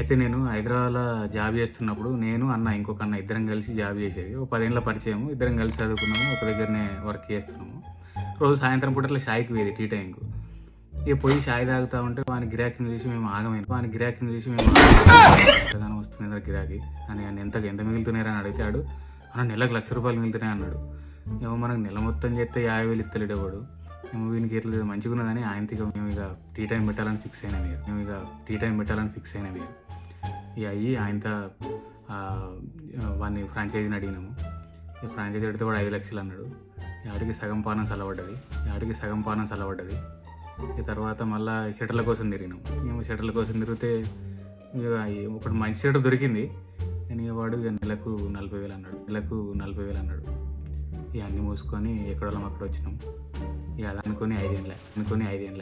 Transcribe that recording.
అయితే నేను హైదరాబాద్లో జాబ్ చేస్తున్నప్పుడు నేను అన్న ఇంకొక అన్న ఇద్దరం కలిసి జాబ్ చేసేది. ఓ 10 ఏళ్ళ పరిచయం, ఇద్దరం కలిసి చదువుకున్నాము, ఒక దగ్గరనే వర్క్ చేస్తున్నాము. రోజు సాయంత్రం పూట అట్లా షాయికి పోయేది టీ టైంకు. ఇక పోయి షాయి తాగుతూ ఉంటే వాని గిరాకీని చూసి మేము ఆగమైన ఎంతగానో వస్తుంది గిరాకీ అని ఎంత మిగులుతున్నారని అడిగితే ఆడు అన్న నెలకు ₹1,00,000 మిగులుతున్నాయి అన్నాడు. ఏమో మనకు నెల మొత్తం చేస్తే 50,000 ఇస్తలేడు వాడు. ఏమో వీనికి ఎట్లా మంచిగా ఉన్నదని ఆయనకి మేము ఇక టీ టైం పెట్టాలని ఫిక్స్ అయినాం. ఇక అయ్యి ఆయనతో వాడిని ఫ్రాంచైజీని అడిగినాము. ఇక ఫ్రాంచైజీ అడిగితే వాడు 5 లక్షలు అన్నాడు. ఆడికి సగం పానం చల్లబడ్డది. ఇక తర్వాత మళ్ళీ షటర్ల కోసం తిరిగినాము. మేము షటర్ల కోసం తిరిగితే ఇక ఒకటి మంచి షటర్ దొరికింది కానీ వాడు ఇక నెలకు 40,000 అన్నాడు. ఇక అన్నీ మూసుకొని ఎక్కడోళ్ళం అక్కడ వచ్చినాం. ఇక అది అనుకొని 5 ఏళ్ళ